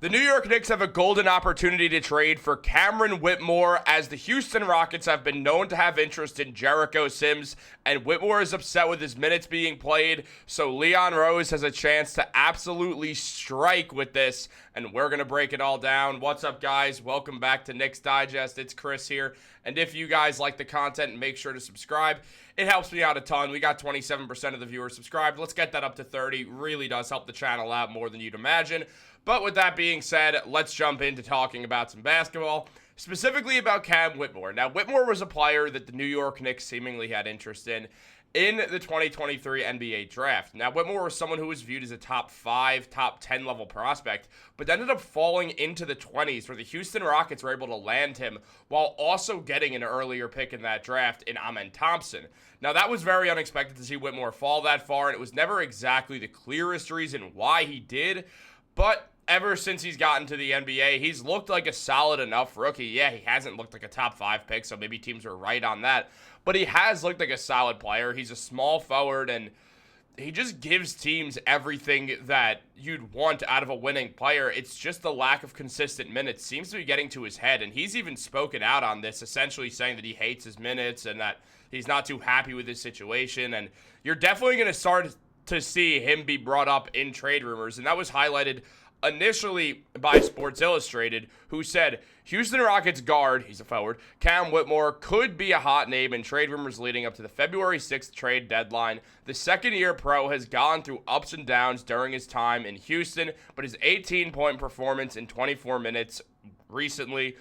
The New York Knicks have a golden opportunity to trade for Cameron Whitmore, as the Houston Rockets have been known to have interest in Jericho Sims, and Whitmore is upset with his minutes being played, so Leon Rose has a chance to absolutely strike with this, and we're going to break it all down. What's up, guys? Welcome back to Knicks Digest. It's Chris here, and if you guys like the content, make sure to subscribe. It helps me out a ton. We got 27% of the viewers subscribed. Let's get that up to 30. Really does help the channel out more than you'd imagine. But with that being said, let's jump into talking about some basketball, specifically about Cam Whitmore. Now, Whitmore was a player that the New York Knicks seemingly had interest in the 2023 NBA draft. Now, Whitmore was someone who was viewed as a top 5, top 10 level prospect, but ended up falling into the 20s, where the Houston Rockets were able to land him while also getting an earlier pick in that draft in Amen Thompson. Now, that was very unexpected to see Whitmore fall that far, and it was never exactly the clearest reason why he did, but ever since he's gotten to the NBA, he's looked like a solid enough rookie. Yeah, he hasn't looked like a top 5 pick, so maybe teams are right on that. But he has looked like a solid player. He's a small forward, and he just gives teams everything that you'd want out of a winning player. It's just the lack of consistent minutes seems to be getting to his head, and he's even spoken out on this, essentially saying that he hates his minutes and that he's not too happy with his situation. And you're definitely going to start to see him be brought up in trade rumors, and that was highlighted initially by Sports Illustrated, who said Houston Rockets guard, he's a forward, Cam Whitmore could be a hot name in trade rumors leading up to the February 6th trade deadline. The second-year pro has gone through ups and downs during his time in Houston, but his 18-point performance in 24 minutes recently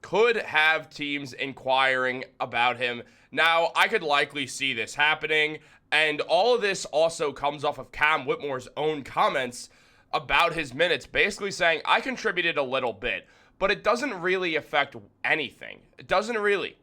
could have teams inquiring about him. Now, I could likely see this happening, and all of this also comes off of Cam Whitmore's own comments about his minutes, basically saying, I contributed a little bit, but it doesn't really affect anything. It doesn't really.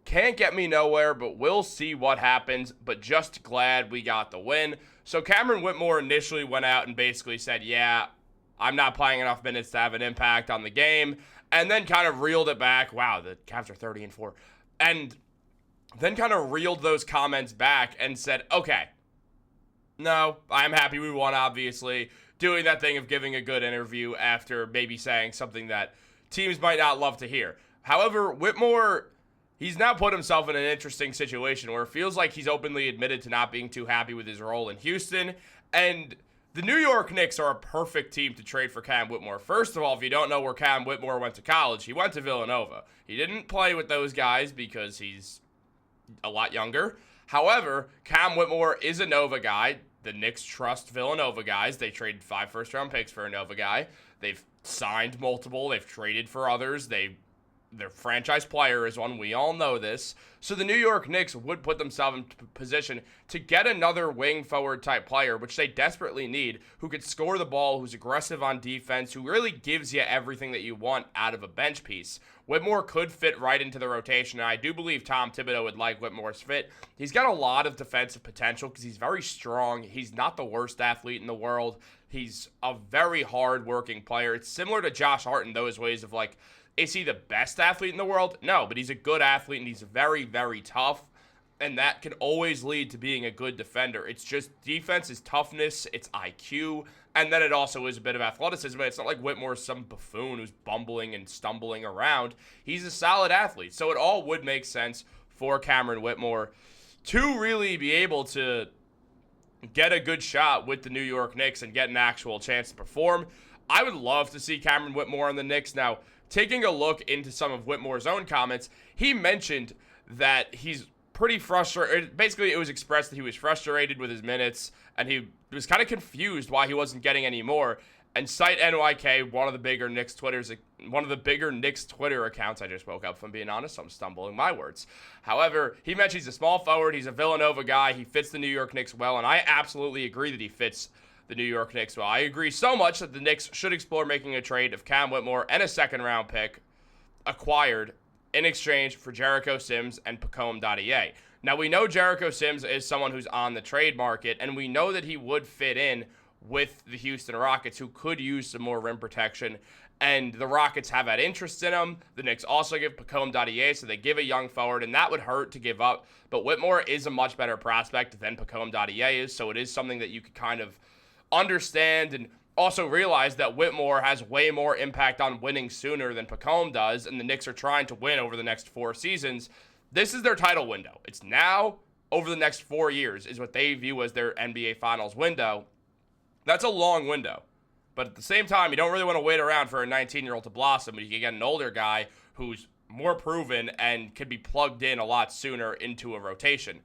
Can't get me nowhere, but we'll see what happens, but just glad we got the win. So Cameron Whitmore initially went out and basically said, yeah, I'm not playing enough minutes to have an impact on the game, and then kind of reeled it back. Wow, the Cavs are 30-4. And then kind of reeled those comments back and said, okay, no, I'm happy we won, obviously. Doing that thing of giving a good interview after maybe saying something that teams might not love to hear. However, Whitmore, he's now put himself in an interesting situation where it feels like he's openly admitted to not being too happy with his role in Houston. And the New York Knicks are a perfect team to trade for Cam Whitmore. First of all, if you don't know where Cam Whitmore went to college, he went to Villanova. He didn't play with those guys because he's a lot younger. However, Cam Whitmore is a Nova guy. The Knicks trust Villanova guys. They traded 5 first-round picks for a Nova guy. They've signed multiple. They've traded for others. Their franchise player is one. We all know this. So the New York Knicks would put themselves in position to get another wing forward type player, which they desperately need, who could score the ball, who's aggressive on defense, who really gives you everything that you want out of a bench piece. Whitmore could fit right into the rotation, and I do believe Tom Thibodeau would like Whitmore's fit. He's got a lot of defensive potential because he's very strong. He's not the worst athlete in the world. He's a very hard-working player. It's similar to Josh Hart in those ways of, like, is he the best athlete in the world? No, but he's a good athlete, and he's very, very tough, and that can always lead to being a good defender. It's just defense is toughness, it's IQ, and then it also is a bit of athleticism. It's not like Whitmore's some buffoon who's bumbling and stumbling around. He's a solid athlete, so it all would make sense for Cameron Whitmore to really be able to get a good shot with the New York Knicks and get an actual chance to perform. I would love to see Cameron Whitmore on the Knicks. Now, taking a look into some of Whitmore's own comments, he mentioned that he's pretty frustrated. Basically, it was expressed that he was frustrated with his minutes, and he was kind of confused why he wasn't getting any more. And Site NYK, one of the bigger Knicks Twitter accounts, I just woke up from being honest, so I'm stumbling my words. However, he mentioned he's a small forward, he's a Villanova guy, he fits the New York Knicks well, and I absolutely agree that he fits the New York Knicks well. I agree so much that the Knicks should explore making a trade of Cam Whitmore and a second-round pick acquired in exchange for Jericho Sims and Pacome. Now, we know Jericho Sims is someone who's on the trade market, and we know that he would fit in with the Houston Rockets, who could use some more rim protection, and the Rockets have had interest in him. The Knicks also give Pacome, so they give a young forward, and that would hurt to give up. But Whitmore is a much better prospect than Pacome is, so it is something that you could kind of understand and Also realize that Whitmore has way more impact on winning sooner than Pacome does, and the Knicks are trying to win over the next 4 seasons. This is their title window. It's now over the next 4 years is what they view as their NBA Finals window. That's a long window. But at the same time, you don't really want to wait around for a 19-year-old to blossom, but you can get an older guy who's more proven and can be plugged in a lot sooner into a rotation.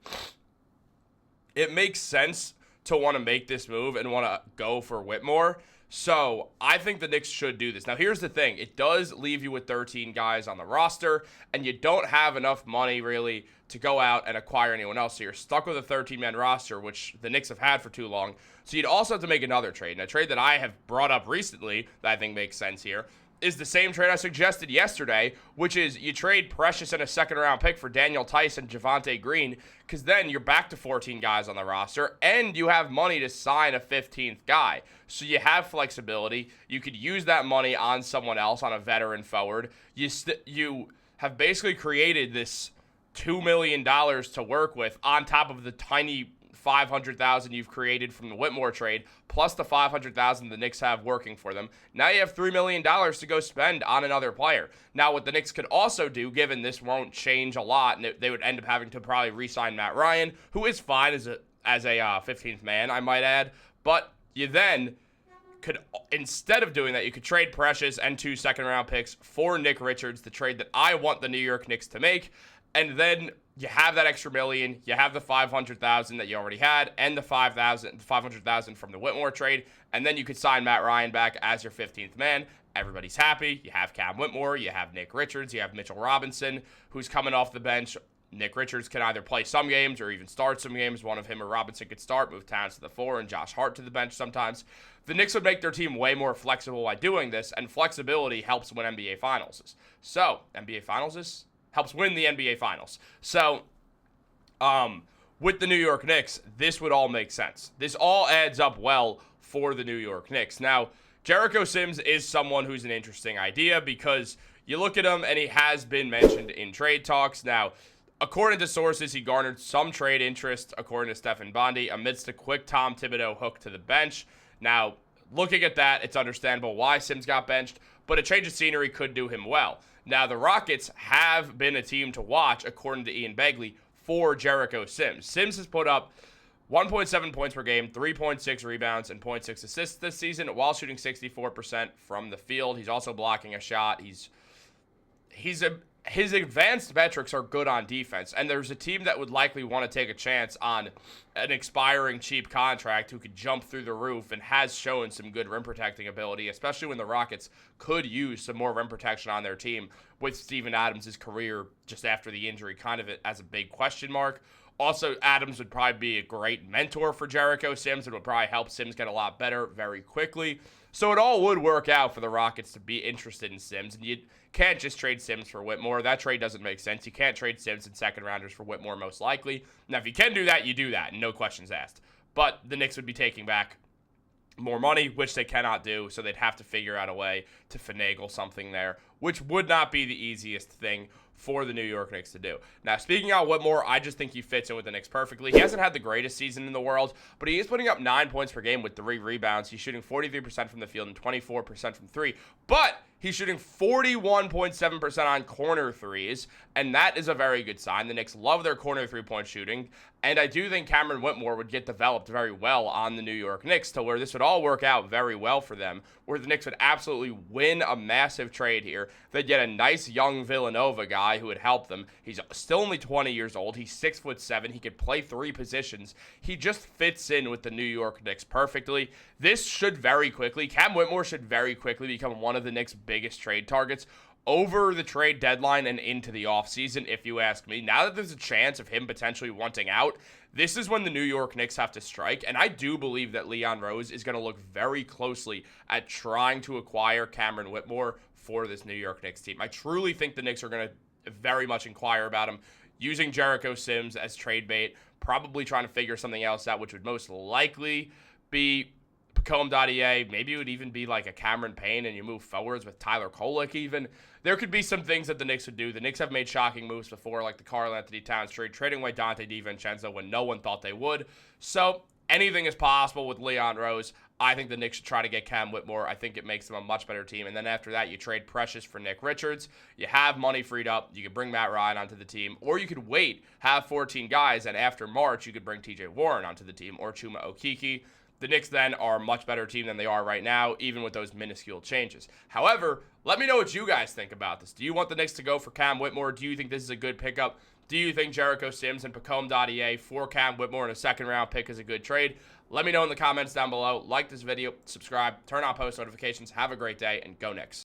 It makes sense to want to make this move and want to go for Whitmore. So I think the Knicks should do this. Now, here's the thing. It does leave you with 13 guys on the roster, and you don't have enough money, really, to go out and acquire anyone else. So you're stuck with a 13-man roster, which the Knicks have had for too long. So you'd also have to make another trade. And a trade that I have brought up recently that I think makes sense here is the same trade I suggested yesterday, which is you trade Precious and a second-round pick for Daniel Tice and Javonte Green, because then you're back to 14 guys on the roster, and you have money to sign a 15th guy. So you have flexibility. You could use that money on someone else, on a veteran forward. You have basically created this $2 million to work with on top of the tiny $500,000 you've created from the Whitmore trade, plus the $500,000 the Knicks have working for them. Now you have $3 million to go spend on another player. Now what the Knicks could also do, given this won't change a lot, and they would end up having to probably re-sign Matt Ryan, who is fine as a 15th man, I might add, but you then could, instead of doing that, you could trade Precious and 2 second-round picks for Nick Richards, the trade that I want the New York Knicks to make, and then you have that extra million, you have the $500,000 that you already had, and the $500,000 from the Whitmore trade, and then you could sign Matt Ryan back as your 15th man. Everybody's happy. You have Cam Whitmore, you have Nick Richards, you have Mitchell Robinson, who's coming off the bench. Nick Richards can either play some games or even start some games. One of him or Robinson could start, move Towns to the 4, and Josh Hart to the bench sometimes. The Knicks would make their team way more flexible by doing this, and flexibility helps win NBA Finals. So, NBA Finals helps win the NBA Finals. So, with the New York Knicks, this would all make sense. This all adds up well for the New York Knicks. Now, Jericho Sims is someone who's an interesting idea because you look at him and he has been mentioned in trade talks. Now, according to sources, he garnered some trade interest, according to Stephen Bondi, amidst a quick Tom Thibodeau hook to the bench. Now, looking at that, it's understandable why Sims got benched, but a change of scenery could do him well. Now, the Rockets have been a team to watch, according to Ian Begley, for Jericho Sims. Sims has put up 1.7 points per game, 3.6 rebounds, and 0.6 assists this season while shooting 64% from the field. He's also blocking a shot. His advanced metrics are good on defense, and there's a team that would likely want to take a chance on an expiring cheap contract who could jump through the roof and has shown some good rim protecting ability, especially when the Rockets could use some more rim protection on their team with Steven Adams' career just after the injury kind of as a big question mark. Also, Adams would probably be a great mentor for Jericho Sims and would probably help Sims get a lot better very quickly. So it all would work out for the Rockets to be interested in Sims, and you can't just trade Sims for Whitmore. That trade doesn't make sense. You can't trade Sims and second rounders for Whitmore most likely. Now, if you can do that, you do that, no questions asked. But the Knicks would be taking back more money, which they cannot do, so they'd have to figure out a way to finagle something there, which would not be the easiest thing for the New York Knicks to do. Now, speaking of Whitmore, I just think he fits in with the Knicks perfectly. He hasn't had the greatest season in the world, but he is putting up 9 points per game with 3 rebounds. He's shooting 43% from the field and 24% from 3, but he's shooting 41.7% on corner threes, and that is a very good sign. The Knicks love their corner three-point shooting, and I do think Cameron Whitmore would get developed very well on the New York Knicks to where this would all work out very well for them, where the Knicks would absolutely win a massive trade here. They'd get a nice young Villanova guy who would help them. He's still only 20 years old. He's 6'7". He could play 3 positions. He just fits in with the New York Knicks perfectly. This should very quickly, Cam Whitmore should very quickly become one of the Knicks' biggest trade targets over the trade deadline and into the offseason, if you ask me. Now that there's a chance of him potentially wanting out, this is when the New York Knicks have to strike, and I do believe that Leon Rose is going to look very closely at trying to acquire Cameron Whitmore for this New York Knicks team. I truly think the Knicks are going to very much inquire about him, using Jericho Sims as trade bait, probably trying to figure something else out, which would most likely be Pacome.ea. Maybe it would even be like a Cameron Payne and you move forwards with Tyler Kolek even. There could be some things that the Knicks would do. The Knicks have made shocking moves before, like the Karl-Anthony Towns trade, trading away Dante DiVincenzo when no one thought they would. So anything is possible with Leon Rose. I think the Knicks should try to get Cam Whitmore. I think it makes them a much better team. And then after that, you trade Precious for Nick Richards. You have money freed up. You could bring Matt Ryan onto the team, or you could wait, have 14 guys, and after March, you could bring TJ Warren onto the team or Chuma Okeke. The Knicks then are a much better team than they are right now, even with those minuscule changes. However, let me know what you guys think about this. Do you want the Knicks to go for Cam Whitmore? Do you think this is a good pickup? Do you think Jericho Sims and Pacome for Cam Whitmore in a second-round pick is a good trade? Let me know in the comments down below. Like this video, subscribe, turn on post notifications. Have a great day, and go Knicks.